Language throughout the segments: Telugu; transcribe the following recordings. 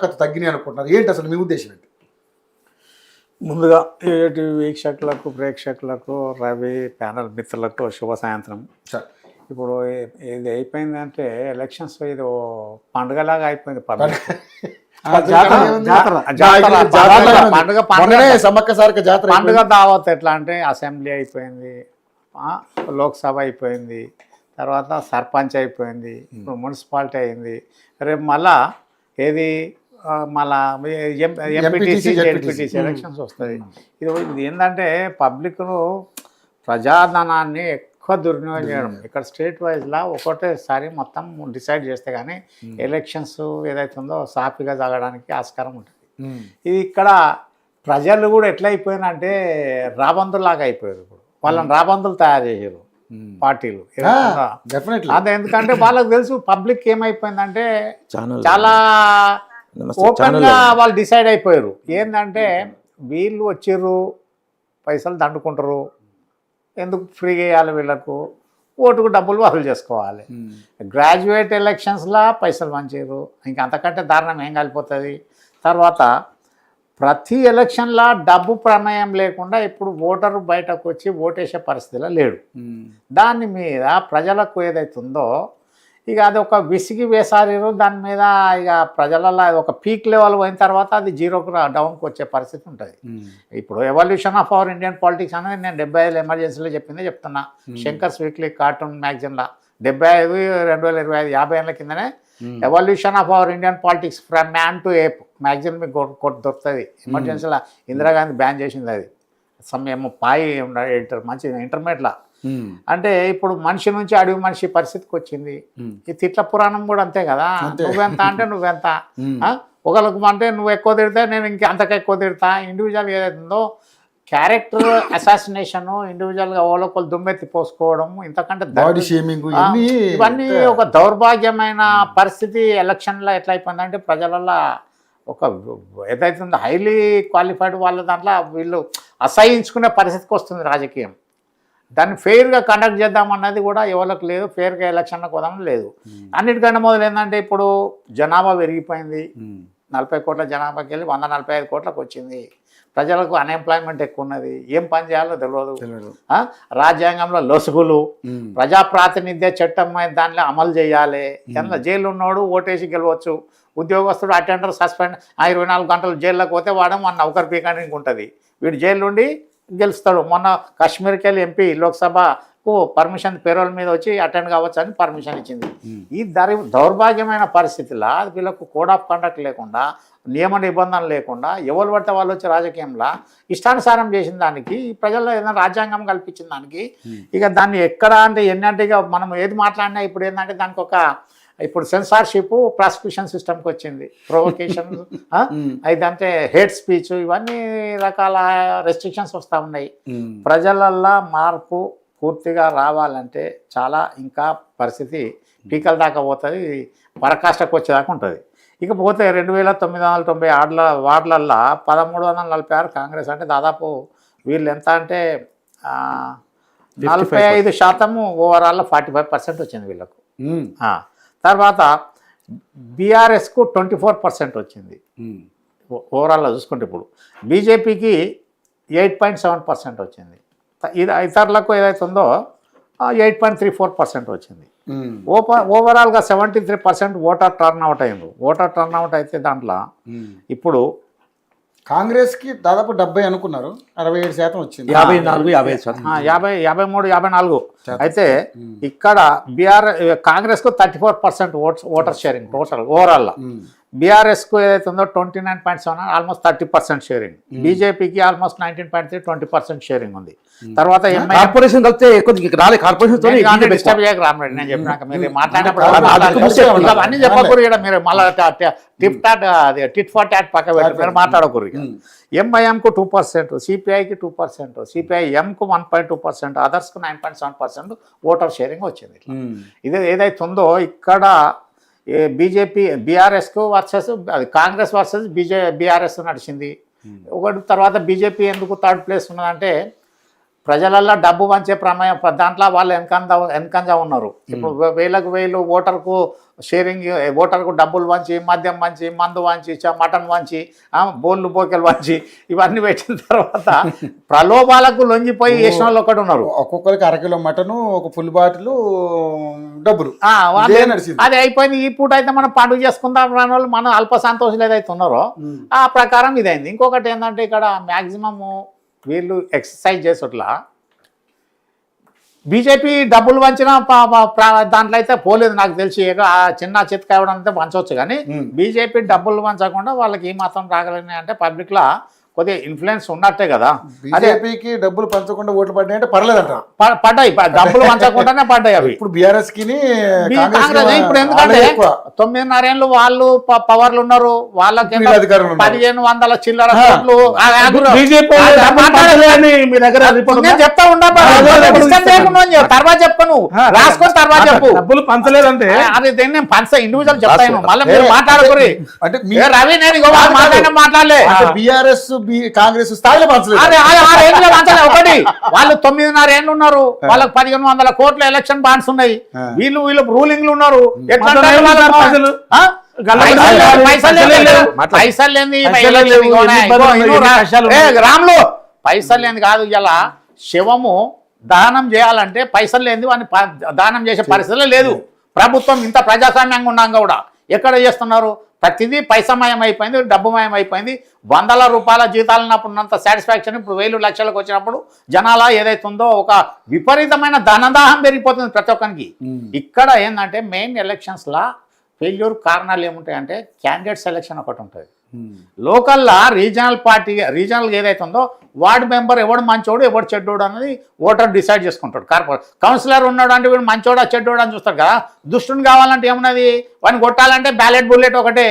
చాలాకత తగ్గినాయి అనుకుంటున్నారు. ఏంటి అసలు మీ ఉద్దేశం ఏంటి? ముందుగా ఏటి వీక్షకులకు ప్రేక్షకులకు రవి ప్యానల్ మిత్రులకు శుభ సాయంత్రం. సార్ ఇప్పుడు ఇది అయిపోయిందంటే ఎలక్షన్స్ ఇది పండుగలాగా అయిపోయింది. పండుగ దావత్ ఎట్లా అంటే అసెంబ్లీ అయిపోయింది, లోక్సభ అయిపోయింది, తర్వాత సర్పంచ్ అయిపోయింది, ఇప్పుడు మున్సిపాలిటీ అయింది, రేపు మళ్ళా ఏది మళ్ళా ఎంపీటీసీ జెడ్పీటీసీ ఎలక్షన్స్ వస్తుంది. ఇది ఏంటంటే పబ్లిక్ను ప్రజాధనాన్ని ఎక్కువ దుర్వినియోగం చేయడం. ఇక్కడ స్టేట్ వైజ్లా ఒకటేసారి మొత్తం డిసైడ్ చేస్తే కానీ ఎలక్షన్స్ ఏదైతుందో సాఫీగా జరగడానికి ఆస్కారం ఉంటుంది. ఇది ఇక్కడ ప్రజలు కూడా ఎట్లా అయిపోయినంటే రాబందులాగా అయిపోయారు. ఇప్పుడు వాళ్ళని రాబందులు తయారు చేశారు పార్టీలు. అదే ఎందుకంటే వాళ్ళకి తెలుసు పబ్లిక్ ఏమైపోయిందంటే చాలా ఓపెన్ గా వాళ్ళు డిసైడ్ అయిపోయారు. ఏంటంటే వీళ్ళు వచ్చిర్రు, పైసలు దండుకుంటారు, ఎందుకు ఫ్రీగా వేయాలి వీళ్ళకు, ఓటుకు డబ్బులు వసూలు చేసుకోవాలి. గ్రాడ్యుయేట్ ఎలక్షన్స్లా పైసలు మంచిరు, ఇంకా అంతకంటే దారుణం ఏం కలిపోతుంది. తర్వాత ప్రతి ఎలక్షన్లా డబ్బు ప్రమేయం లేకుండా ఇప్పుడు ఓటరు బయటకు వచ్చి ఓటేసే పరిస్థితిలో లేడు. దాని మీద ప్రజలకు ఏదైతుందో ఇక అది ఒక విసిగి వేసారు. దాని మీద ఇక ప్రజలలో ఒక పీక్ లెవెల్ పోయిన తర్వాత అది జీరోకు డౌన్కి వచ్చే పరిస్థితి ఉంటుంది. ఇప్పుడు evolution of our Indian politics అనేది నేను 75 ఎమర్జెన్సీలో చెప్తున్నా. శంకర్స్ వీక్లీ కార్టూన్ మ్యాగజైన్లో 75 2025 50 ఏళ్ళ కిందనే evolution of our Indian politics from man to app magazine మీకు దొరుకుతుంది. ఎమర్జెన్సీలో ఇందిరాగాంధీ బ్యాన్ చేసింది అది. సమయం పాయి ఎడిటర్ మంచి ఇంటర్మీడియట్లో. అంటే ఇప్పుడు మనిషి నుంచి అడవి మనిషి పరిస్థితికి వచ్చింది. ఈ తిట్ల పురాణం కూడా అంతే కదా, నువ్వెంత అంటే నువ్వెంత, ఒకరికి అంటే నువ్వు ఎక్కువ తిడితే నేను ఇంక అంతకు ఎక్కువ తిడతా. ఇండివిజువల్ ఏదైతుందో క్యారెక్టర్ అసాసినేషన్, ఇండివిజువల్గా ఓలోకలు దుమ్మెత్తి పోసుకోవడం, ఇంతకంటే ఇవన్నీ ఒక దౌర్భాగ్యమైన పరిస్థితి. ఎలక్షన్లో ఎట్లా అయిపోయిందంటే ప్రజలలో ఒక ఏదైతుందో హైలీ క్వాలిఫైడ్ వాళ్ళ దాంట్లో వీళ్ళు అసహించుకునే పరిస్థితికి వస్తుంది రాజకీయం. దాన్ని ఫెయిర్గా కండక్ట్ చేద్దామన్నది కూడా ఎవరికి లేదు, ఫెయిర్గా ఎలక్షన్లకు పోదామని లేదు. అన్నిటికన్నా మొదలు ఏంటంటే ఇప్పుడు జనాభా పెరిగిపోయింది. 40 కోట్ల జనాభాకి వెళ్ళి 145 కోట్లకు వచ్చింది. ప్రజలకు అన్ఎంప్లాయ్మెంట్ ఎక్కువ ఉన్నది, ఏం పని చేయాలో తెలియదు. రాజ్యాంగంలో లొసుగులు, ప్రజా ప్రాతినిధ్య చట్టం దానిలో అమలు చేయాలి. ఎంత జైలు ఉన్నోడు ఓటేసి గెలవచ్చు, ఉద్యోగస్తుడు అటెండర్ సస్పెండ్ 24 గంటలు జైల్లోకి పోతే వాడు మన నౌకర్ పీకానికి ఉంటుంది, వీడు జైలు నుండి గెలుస్తాడు. మొన్న కాశ్మీర్కి వెళ్ళి ఎంపీ లోక్సభకు పర్మిషన్ పేరోల్ మీద వచ్చి అటెండ్ కావచ్చు అని పర్మిషన్ ఇచ్చింది. ఈ దౌర్భాగ్యమైన పరిస్థితిలో వీళ్ళకు కోడ్ ఆఫ్ కండక్ట్ లేకుండా, నియమ నిబంధనలు లేకుండా ఎవరు పడితే వాళ్ళు వచ్చి రాజకీయంలో ఇష్టానుసారం చేసిన దానికి, ప్రజల్లో ఏదైనా రాజ్యాంగం కల్పించిన దానికి ఇక దాన్ని ఎక్కడ అంటే ఎన్నంటే ఇక మనం ఏది మాట్లాడినా ఇప్పుడు ఏంటంటే దానికి ఒక ఇప్పుడు సెన్సార్షిప్ ప్రాసిక్యూషన్ సిస్టమ్కి వచ్చింది. ప్రొవొకేషన్ ఇదంటే హేట్ స్పీచ్, ఇవన్నీ రకాల రెస్ట్రిక్షన్స్ వస్తూ ఉన్నాయి. ప్రజలల్లో మార్పు పూర్తిగా రావాలంటే చాలా ఇంకా పరిస్థితి పీకల దాకా పోతుంది, పరకాష్టకు వచ్చేదాకా ఉంటుంది. ఇకపోతే 2990 వార్డులల్లో 1346 కాంగ్రెస్, అంటే దాదాపు వీళ్ళు ఎంత అంటే 45% ఓవరాల్లో 45% వచ్చింది వీళ్ళకు. తర్వాత బీఆర్ఎస్కు 24% వచ్చింది ఓవరాల్లో చూసుకుంటే. ఇప్పుడు బీజేపీకి 8.7% వచ్చింది. ఇతరులకు ఏదైతుందో 8.34% వచ్చింది. ఓవరాల్గా 73% ఓటర్ టర్న్అవుట్ అయింది. ఓటర్ టర్న్అవుట్ అయితే దాంట్లో ఇప్పుడు కాంగ్రెస్కి దాదాపు 70 అనుకున్నారు, 67% వచ్చింది. 53, 54 అయితే ఇక్కడ కాంగ్రెస్కు 34% ఓటర్ షేరింగ్ టోటల్ ఓవరాల్లో. బీఆర్ఎస్కు ఏదైతే ఉందో 29.7, ఆల్మోస్ట్ 30% షేరింగ్. బీజేపీకి ఆల్మోస్ట్ 19.3, 20% షేరింగ్ ఉంది. తర్వాత కార్పొరేషన్ కలిస్తే డిస్టర్బ్ చేయక రామరెడ్డి, నేను చెప్పినాక మీరు మాట్లాడినప్పుడు అన్ని చెప్పకూడదు. మీరు మళ్ళీ టిట్ ఫర్ టాట్ పక్క పెట్టి మీరు మాట్లాడకూడదు. ఎంఐఎంకు 2%, సిపిఐకి 2%, సిపిఐఎంకు 1.2%, అదర్స్కు 9.7% ఓటర్ షేరింగ్ వచ్చింది. ఇది ఏదైతే ఉందో ఇక్కడ బీజేపీ బీఆర్ఎస్కు వర్సెస్ అది కాంగ్రెస్ వర్సెస్ బీఆర్ఎస్ నడిచింది ఒకటి. తర్వాత బీజేపీ ఎందుకు థర్డ్ ప్లేస్ ఉన్నదంటే ప్రజలల్లో డబ్బు పంచే ప్రమేయం దాంట్లో వాళ్ళు వెనకంజ ఉన్నారు. ఇప్పుడు వేలకు వేలు ఓటర్కు షేరింగ్, ఓటర్కు డబ్బులు పంచి, మద్యం పంచి, మందు పంచి, మటన్ పంచి, బోళ్ళు బోకెలు పంచి ఇవన్నీ పెట్టిన తర్వాత ప్రలోభాలకు లొంగిపోయి వేసిన వాళ్ళు ఒకటి ఉన్నారు. ఒక్కొక్కరికి అరకిలో మటను, ఒక ఫుల్ బాటిల్ డబ్బులు నడిచింది. అది అయిపోయింది. ఈ పూట అయితే మనం పండుగ చేసుకుందాం రాని వాళ్ళు మనం అల్ప సంతోషాలు ఏదైతే ఉన్నారో ఆ ప్రకారం ఇదైంది. ఇంకొకటి ఏంటంటే ఇక్కడ మ్యాక్సిమము వీళ్ళు ఎక్సర్సైజ్ చేసేట్లా బీజేపీ డబ్బులు వంచిన దాంట్లో అయితే పోలేదు నాకు తెలిసి. చిన్న చిత్క ఇవ్వడం అయితే పంచవచ్చు, కానీ బీజేపీ డబ్బులు వంచకుండా వాళ్ళకి ఈ మాత్రం రాగలిగినాయి అంటే పబ్లిక్లో కొద్దిగా ఇన్ఫ్లుయెన్స్ ఉన్నట్టే కదా. బీజేపీకి డబ్బులు పంచకుండా ఓట్లు పడ్డాయి అంటే పర్లేదంట. పడ్డాయి, డబ్బులు పంచకుండానే పడ్డాయి అవి. ఇప్పుడు బీఆర్ఎస్ కి ఇప్పుడు ఎందుకంటే 9.5 ఏళ్ళు వాళ్ళు పవర్లు ఉన్నారు, వాళ్ళకి 1500 చిల్లర కోట్లు. చెప్తా ఉండా తర్వాత చెప్పను, రాసుకొని తర్వాత చెప్పు. డబ్బులు పంచలేదంటే అది నేను పంచ ఇండివిజువల్ చెప్తాను. మళ్ళీ మీరు మాట్లాడుకోరు అంటే రవి, నేను మాట్లాడలే. బీఆర్ఎస్ కాంగ్రెస్ స్థాయిలో పంచలేదు. ఒకటి వాళ్ళు 9.5 ఏళ్ళు ఉన్నారు, వాళ్ళకి 1500 కోట్ల ఎలక్షన్ బాండ్స్ ఉన్నాయి. వీళ్ళు రూలింగ్ లో ఉన్నారు. రాములు పైసలు లేని కాదు, ఇలా శవము దానం చేయాలంటే పైసలు లేని వాడిని దానం చేసే పరిస్థితులు లేదు. ప్రభుత్వం ఇంత ప్రజాస్వామ్యంగా ఉన్నాం కూడా ఎక్కడ చేస్తున్నారు? ప్రతిదీ పైసమయం అయిపోయింది, డబ్బుమయం అయిపోయింది. 100ల రూపాయల జీతాలు ఉన్నప్పుడున్నంత సాటిస్ఫాక్షన్ ఇప్పుడు 1000 లక్షలకు వచ్చినప్పుడు జనాల ఏదైతే ఉందో ఒక విపరీతమైన ధనదాహం పెరిగిపోతుంది ప్రతి ఒక్కరికి. ఇక్కడ ఏంటంటే మెయిన్ ఎలక్షన్స్లా ఫెయిల్యూర్ కారణాలు ఏముంటాయంటే క్యాండిడేట్ సెలెక్షన్ ఒకటి ఉంటుంది. లోకల్లా రీజనల్ ఏదైతే ఉందో వార్డు మెంబర్ ఎవడు మంచోడు ఎవడు చెడ్డోడు అనేది ఓటర్ డిసైడ్ చేసుకుంటాడు. కార్పొరేట్ కౌన్సిలర్ ఉన్నాడు అంటే వీడు మంచోడా చెడ్డోడు అని చూస్తారు కదా. దుష్టుని కావాలంటే ఏమున్నది, వాడిని కొట్టాలంటే బ్యాలెట్ బుల్లెట్ ఒకటే.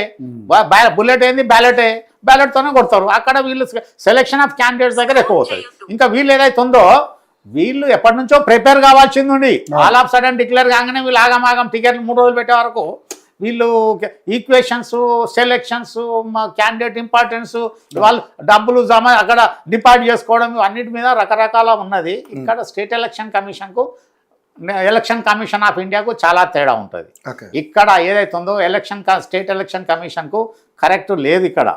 బుల్లెట్ ఏంది, బ్యాలెట్తోనే కొడతారు. అక్కడ వీళ్ళు సెలెక్షన్ ఆఫ్ క్యాండిడేట్స్ దగ్గర ఎక్కువ అవుతుంది. ఇంకా వీళ్ళు ఏదైతే ఉందో వీళ్ళు ఎప్పటి నుంచో ప్రిపేర్ కావాల్సింది ఉండి ఆల్ ఆఫ్ సడన్ డిక్లేర్ కాగానే వీళ్ళు ఆగమాగం టికెట్లు 3 రోజులు పెట్టే వరకు వీళ్ళు ఈక్వేషన్స్, సెలెక్షన్స్, క్యాండిడేట్ ఇంపార్టెన్స్, వాళ్ళు డబ్బులు అక్కడ డిపాజిట్ చేసుకోవడం అన్నిటి మీద రకరకాల ఉన్నది. ఇక్కడ స్టేట్ ఎలక్షన్ కమిషన్ ఆఫ్ ఇండియాకు చాలా తేడా ఉంటుంది. ఇక్కడ ఏదైతే ఉందో స్టేట్ ఎలక్షన్ కమిషన్కు కరెక్ట్ లేదు. ఇక్కడ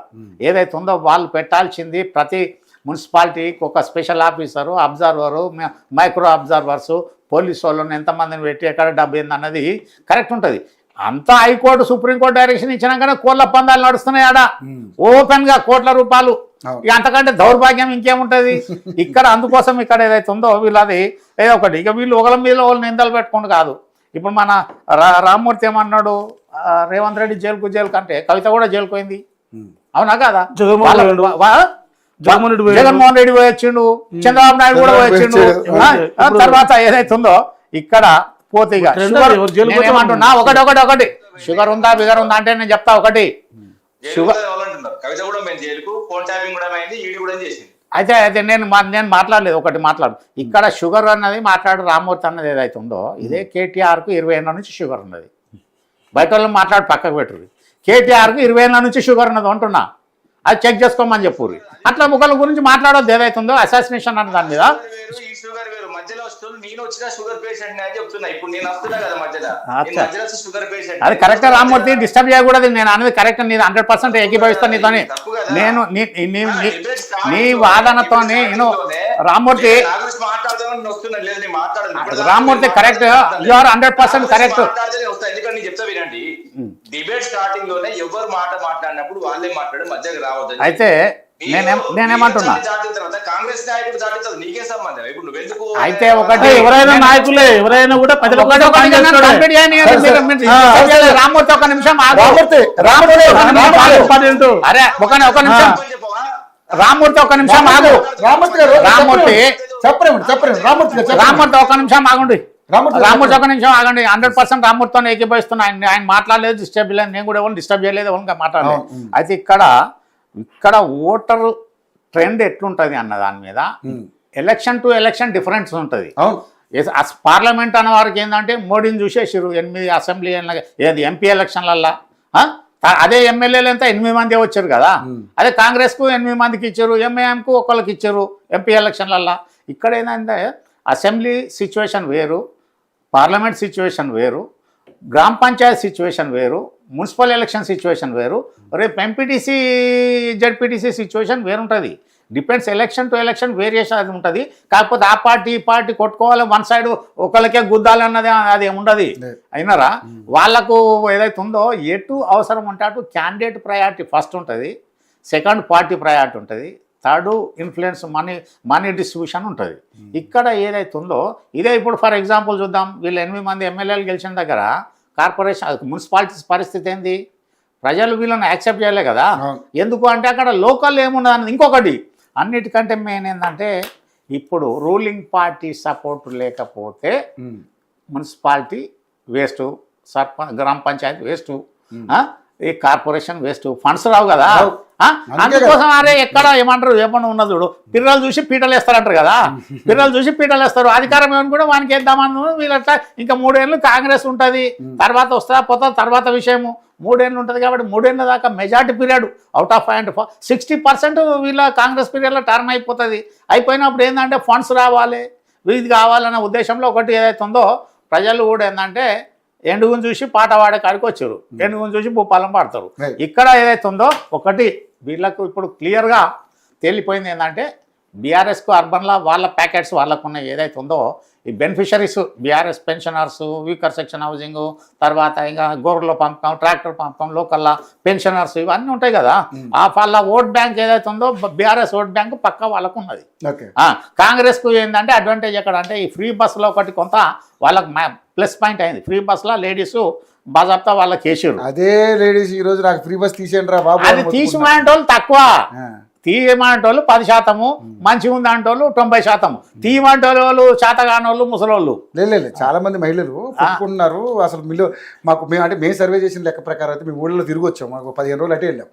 ఏదైతే ఉందో వాళ్ళు పెట్టాల్సింది ప్రతి మున్సిపాలిటీకి ఒక special officer, observer, micro observers, police వాళ్ళని ఎంతమందిని పెట్టి ఎక్కడ డబ్బు ఏందన్నది కరెక్ట్ ఉంటుంది. అంతా హైకోర్టు సుప్రీంకోర్టు డైరెక్షన్ ఇచ్చినాకనే కోట్ల పందాలు నడుస్తున్నాయి ఆడ ఓపెన్ గా కోట్ల రూపాయలు. ఇక అంతకంటే దౌర్భాగ్యం ఇంకేముంటది ఇక్కడ. అందుకోసం ఇక్కడ ఏదైతే ఉందో వీళ్ళది ఏదో ఒకటి. ఇక వీళ్ళు ఒకళ్ళ మీద వాళ్ళు నిందలు పెట్టుకుంటూ కాదు. ఇప్పుడు మన రామ్మూర్తి ఏమన్నాడు, రేవంత్ రెడ్డి జైలు కంటే కవిత కూడా జైలుకు పోయింది, అవునా కాదా? జగన్మోహన్ రెడ్డి పోయి వచ్చిండు, చంద్రబాబు నాయుడు కూడా పోయి వచ్చిండు. తర్వాత ఏదైతే ఉందో ఇక్కడ పోతే ఏమంటున్నా ఒకటి షుగర్ ఉందా బిగర్ ఉందా అంటే నేను చెప్తా ఒకటి. అయితే నేను మాట్లాడలేదు, ఒకటి మాట్లాడు. ఇక్కడ షుగర్ అన్నది రామ్మూర్తి అన్నది ఏదైతే ఉందో ఇదే కేటీఆర్కు 20 ఏళ్ళ నుంచి షుగర్ ఉన్నది. బయట వాళ్ళు మాట్లాడి పక్కకు పెట్టుర్రి. కేటీఆర్కు 20 ఏళ్ళ నుంచి షుగర్ ఉన్నది అంటున్నా, అది చెక్ చేసుకోమని చెప్పుర్రి. అట్లా ఒకళ్ళ గురించి మాట్లాడొద్దు ఏదైతే ఉందో అసాసినేషన్ అన్న దాని మీద. అది కరెక్ట్ రామ్మూర్తి, డిస్టర్బ్ చేయకూడదు. నేను అనేది కరెక్ట్, నేను 100% ఏకీభవిస్తాను నీతోని. నేను నీ వాదనతో Rammurthy correct, you are 100% correct. Debate starting లోనే ఎవరు మాట్లాడినప్పుడు వాళ్ళే మాట్లాడే మధ్యకి రావద్దు. అయితే నేనేమంటున్నా, అయితే ఒకటి ఎవరైనా నాయకులే ఎవరైనా కూడా రామ్మూర్తి ఒక నిమిషం అరే ఒక నిమిషం రామ్మూర్తి ఒక నిమిషం ఆగు. రామ్మూర్తి ఒక నిమిషం ఆగండి. రామ్మూర్తి ఒక నిమిషం ఆగండి. 100% రామ్మూర్తితో ఏకీభవిస్తున్నా. ఆయన మాట్లాడలేదు, డిస్టర్బ్ చేయలేదు, నేను కూడా ఎవరు డిస్టర్బ్ చేయలేదు, ఎవరు మాట్లాడలేదు. అయితే ఇక్కడ ఓటర్ ట్రెండ్ ఎట్లుంటుంది అన్న దాని మీద ఎలక్షన్ టు ఎలక్షన్ డిఫరెన్స్ ఉంటుంది. పార్లమెంట్ అన్న వారికి ఏంటంటే మోడీని చూసేసారు 8 అసెంబ్లీ ఎంపీ ఎలక్షన్లల్లా. అదే ఎమ్మెల్యేలు ఎంత 8 మంది వచ్చారు కదా. అదే కాంగ్రెస్కు 8 మందికి ఇచ్చారు, ఎంఐఎంకు ఒకళ్ళకి ఇచ్చారు ఎంపీ ఎలక్షన్లల్లా. ఇక్కడ ఏంటంటే అసెంబ్లీ సిచ్యువేషన్ వేరు, పార్లమెంట్ సిచ్యువేషన్ వేరు, గ్రామ పంచాయత్ సిచ్యువేషన్ వేరు, మున్సిపల్ ఎలక్షన్ సిచ్యువేషన్ వేరు, రేపు ఎంపీటీసీ జెడ్పీటీసీ సిచ్యువేషన్ వేరుంటుంది. Depends election to election variation అది ఉంటుంది. కాకపోతే ఆ పార్టీ ఈ పార్టీ కొట్టుకోవాలి, వన్ సైడ్ ఒకరికే గుద్దాలి అన్నది అది ఏముండదు. అయినారా వాళ్ళకు ఏదైతే ఉందో ఎటు అవసరం ఉంటే అటు క్యాండిడేట్ ప్రయారిటీ ఫస్ట్ ఉంటుంది, సెకండ్ పార్టీ ప్రయారిటీ ఉంటుంది, థర్డ్ ఇన్ఫ్లుయెన్స్ మనీ డిస్ట్రిబ్యూషన్ ఉంటుంది. ఇక్కడ ఏదైతే ఉందో ఇదే ఇప్పుడు ఫర్ ఎగ్జాంపుల్ చూద్దాం, వీళ్ళు 8 మంది ఎమ్మెల్యేలు గెలిచిన దగ్గర కార్పొరేషన్ మున్సిపాలిటీస్ పరిస్థితి ఏంది? ప్రజలు వీళ్ళని యాక్సెప్ట్ చేయలే కదా. ఎందుకు అంటే అక్కడ లోకల్ ఏమున్నది. ఇంకొకటి అన్నిటికంటే మెయిన్ ఏంటంటే ఇప్పుడు రూలింగ్ పార్టీ సపోర్ట్ లేకపోతే మున్సిపాలిటీ వేస్ట్, గ్రామ పంచాయతీ వేస్ట్, ఈ కార్పొరేషన్ వేస్ట్, ఫండ్స్ రావు కదా. అందుకోసం అరే ఎక్కడ ఏమంటారు ఏమన్నా ఉన్నది చూడు, పిల్లలు చూసి పీటలు వేస్తారంటారు కదా, పిల్లలు చూసి పీటలు వేస్తారు. అధికారం ఏమని కూడా వానికి వేద్దామని వీళ్ళట్లా ఇంకా 3 ఏళ్ళు కాంగ్రెస్ ఉంటుంది, తర్వాత వస్తా పోతా తర్వాత విషయము. 3 ఏళ్ళు ఉంటుంది కాబట్టి 3 ఏళ్ళ దాకా మెజార్టీ పీరియడ్ అవుట్ ఆఫ్ 60% వీళ్ళ కాంగ్రెస్ పీరియడ్లో టర్న్ అయిపోతుంది. అయిపోయినప్పుడు ఏంటంటే ఫండ్స్ రావాలి, వీధి కావాలనే ఉద్దేశంలో ఒకటి ఏదైతే ఉందో ప్రజలు కూడా ఏంటంటే ఎండుగుని చూసి పాట పాడే కాడికి వచ్చారు, ఎండుగుని చూసి భూపాలం పాడతారు. ఇక్కడ ఏదైతే ఉందో ఒకటి వీళ్ళకు ఇప్పుడు క్లియర్గా తేలిపోయింది ఏంటంటే బీఆర్ఎస్కు అర్బన్లో వాళ్ళ ప్యాకెట్స్ వాళ్ళకు ఉన్నాయి. ఏదైతే ఉందో ఈ beneficiaries BRS pensioners, weaker section housing, తర్వాత ఇంకా గోర్ల పంపకం, ట్రాక్టర్ పంపకం, లోకల్లా పెన్షనర్స్ ఇవన్నీ ఉంటాయి కదా. ఆ వాళ్ళ ఓట్ బ్యాంక్ ఏదైతే ఉందో బీఆర్ఎస్ ఓట్ బ్యాంక్ పక్క వాళ్ళకు ఉన్నది. కాంగ్రెస్కు ఏంటంటే అడ్వాంటేజ్ ఎక్కడ అంటే ఈ ఫ్రీ బస్సులో ఒకటి కొంత వాళ్ళకి ప్లస్ పాయింట్ అయింది. ఫ్రీ బస్సులో లేడీస్ బాజాబ్తా వాళ్ళకి వేసారు. అదే లేడీస్ ఈ రోజు నాకు ఫ్రీ బస్ తీసేయండి రా బాబు, అది తీసిమంటే వాళ్ళు తక్కువ, తీయమంటోళ్ళు 10%, మంచిగా ఉంది అంటోళ్ళు 90%, తీయమంటోళ్ళు చేతగానోళ్ళు ముసలోళ్ళు. లేదు చాలా మంది మహిళలు పుట్టుకుంటున్నారు. అసలు మాకు మేము సర్వే చేసిన లెక్క ప్రకారం అయితే మేము ఊళ్ళో తిరిగి వచ్చాం, మాకు 15 రోజులు అటే వెళ్ళాం.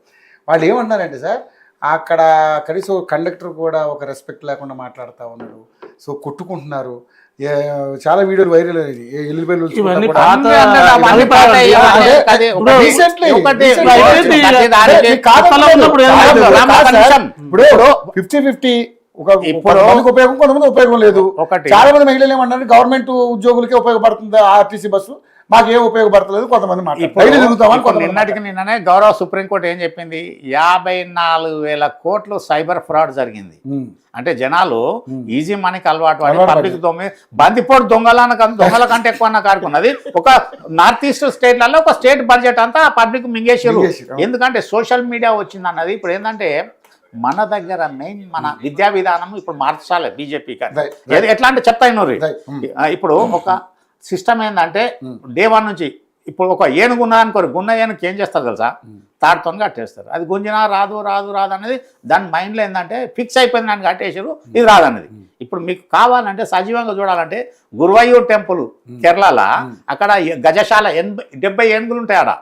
వాళ్ళు ఏమన్నారంటే సార్ అక్కడ కనీసం కండక్టర్ కూడా ఒక రెస్పెక్ట్ లేకుండా మాట్లాడుతూ ఉన్నాడు, సో కొట్టుకుంటున్నారు. చాలా వీడియోలు వైరల్ ఇప్పుడు 50-50 కొంతమందికి ఉపయోగం, కొంతమంది ఉపయోగం లేదు. చాలా మంది మహిళలు ఏమన్నారు గవర్నమెంట్ ఉద్యోగులకే ఉపయోగపడుతుంది ఆర్టీసీ బస్సు, మాకేం ఉపయోగపడతలేదు కొంతమంది నిన్నటికి నిన్ననే గౌరవ సుప్రీంకోర్టు ఏం చెప్పింది, 54,000 కోట్లు సైబర్ ఫ్రాడ్ జరిగింది. అంటే జనాలు ఈజీ మనీకి అలవాటు పడి పబ్లిక్ బందిపోటు దొంగల కంటే ఎక్కువ కారుకున్నది. ఒక నార్త్ ఈస్ట్ స్టేట్లలో ఒక స్టేట్ బడ్జెట్ అంతా పబ్లిక్ మింగేసారు. ఎందుకంటే సోషల్ మీడియా వచ్చింది అన్నది. ఇప్పుడు ఏంటంటే మన దగ్గర మెయిన్ మన విద్యా విధానం ఇప్పుడు మార్చాలి బీజేపీ కానీ. ఎట్లా అంటే చెప్తాను, ఇప్పుడు ఒక సిస్టమ్ ఏంటంటే డే 1 నుంచి ఇప్పుడు ఒక ఏనుగు ఉన్నదనుకోరు, గున్న ఏనుగుకి ఏం చేస్తారు తెలుసా, తాడుతో కట్టేస్తారు. అది గుంజినా రాదు అనేది దాని మైండ్లో ఏంటంటే ఫిక్స్ అయిపోయింది, దాన్ని కట్టేసారు, ఇది రాదన్నది. ఇప్పుడు మీకు కావాలంటే సజీవంగా చూడాలంటే గురువయ్యూర్ టెంపుల్ కేరళలో అక్కడ గజశాల 70 ఏనుగులు ఉంటాయి ఆడ,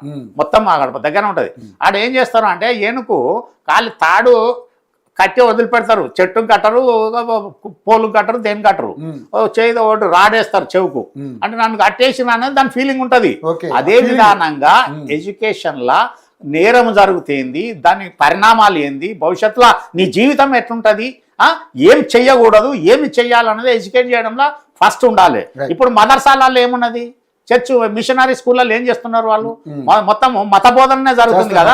మొత్తం అక్కడ దగ్గర ఉంటుంది. ఆడ ఏం చేస్తారు అంటే ఏనుగు కాలి తాడు కట్టి వదిలిపెడతారు, చెట్టు కట్టరు, పోలు కట్టరు, దేని కట్టరు, చేయి ఒకటి రాడేస్తారు చెవుకు, అంటే నన్ను కట్టేసిన అనేది దాని ఫీలింగ్ ఉంటుంది. అదే విధానంగా ఎడ్యుకేషన్ లా నేరం జరుగుతుంది, దాని పరిణామాలు ఏంది, భవిష్యత్తులో నీ జీవితం ఎట్లుంటుంది, ఏం చెయ్యకూడదు, ఏమి చెయ్యాలన్నది ఎడ్యుకేట్ చేయడంలో ఫస్ట్ ఉండాలి. ఇప్పుడు మదర్సాలలో ఏమున్నది, చర్చ్ మిషనరీ స్కూళ్ళలో ఏం చేస్తున్నారు వాళ్ళు, మొత్తం మత బోధననే జరుగుతుంది కదా,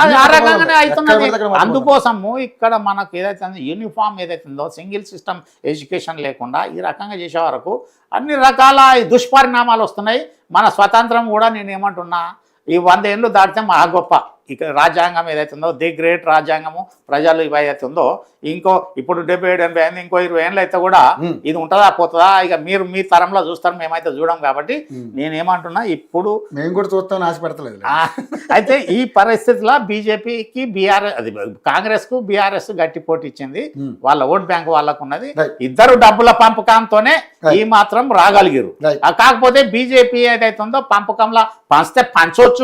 అది ఆ రకంగానే అవుతున్నది. అందుకోసము ఇక్కడ మనకు ఏదైతే యూనిఫామ్ ఏదైతే ఉందో సింగిల్ సిస్టమ్ ఎడ్యుకేషన్ లేకుండా ఈ రకంగా చేసే వరకు అన్ని రకాల దుష్పరిణామాలు వస్తున్నాయి. మన స్వతంత్రం కూడా నేను ఏమంటున్నా, ఈ 100 ఏళ్ళు దాటితే మా గొప్ప ఇక రాజ్యాంగం ఏదైతే ఉందో ది గ్రేట్ రాజ్యాంగము ప్రజలు ఇవి అయితే ఉందో ఇప్పుడు 77-80 అయింది, ఇంకో 20 ఏళ్ళు అయితే కూడా ఇది ఉంటుందా పోతుందా, ఇక మీరు మీ తరంలో చూస్తారు, మేమైతే చూడం. కాబట్టి నేనేమంటున్నా ఇప్పుడు మేము కూడా చూస్తాం ఆశపడతలేదు. అయితే ఈ పరిస్థితిలో బీజేపీకి అది కాంగ్రెస్కు బీఆర్ఎస్ గట్టి పోటీ ఇచ్చింది, వాళ్ళ ఓట్ బ్యాంక్ వాళ్ళకు ఉన్నది. ఇద్దరు డబ్బుల పంపకంతోనే ఈ మాత్రం రాగలిగారు. కాకపోతే బీజేపీ ఏదైతే ఉందో పంపకంలో పంచితే పంచవచ్చు,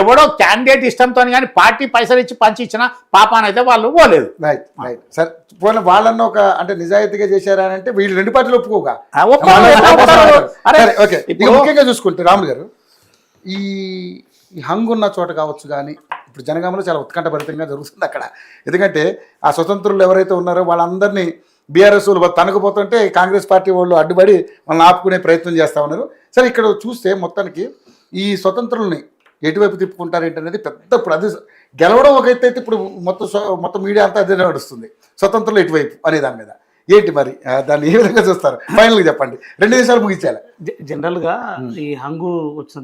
ఎవడో క్యాండిడేట్ ఇష్టంతో కానీ పార్టీ పైసలు ఇచ్చి పంచి ఇచ్చిన పాపానైతే వాళ్ళు పోలేదు. సార్ పోయిన వాళ్ళన్న ఒక అంటే నిజాయితీగా చేశారా అంటే వీళ్ళు 2 పార్టీలు ఒప్పుకోగా. ముఖ్యంగా చూసుకుంటే రాములు గారు ఈ హంగు ఉన్న చోట కావచ్చు కానీ ఇప్పుడు జనగామలో చాలా ఉత్కంఠభరితంగా జరుగుతుంది అక్కడ. ఎందుకంటే ఆ స్వతంత్రులు ఎవరైతే ఉన్నారో వాళ్ళందరినీ బీఆర్ఎస్ వాళ్ళు తనకపోతుంటే కాంగ్రెస్ పార్టీ వాళ్ళు అడ్డుపడి వాళ్ళని ఆపుకునే ప్రయత్నం చేస్తూ ఉన్నారు. సరే ఇక్కడ చూస్తే మొత్తానికి ఈ స్వతంత్రుల్ని ఎటువైపు తిప్పుకుంటారు ఏంటనేది పెద్ద ఇప్పుడు అది గెలవడం ఒక ఎత్తు అయితే ఇప్పుడు మొత్తం మీడియా అంతా అదే నడుస్తుంది, స్వతంత్రులు ఎటువైపు అనే దాని మీద ఏంటి మరి దాన్ని ఏ విధంగా చూస్తారు? ఫైనల్గా చెప్పండి, 2 నిమిషాలు ముగించాలి. జనరల్ గా ఈ హంగు వచ్చిన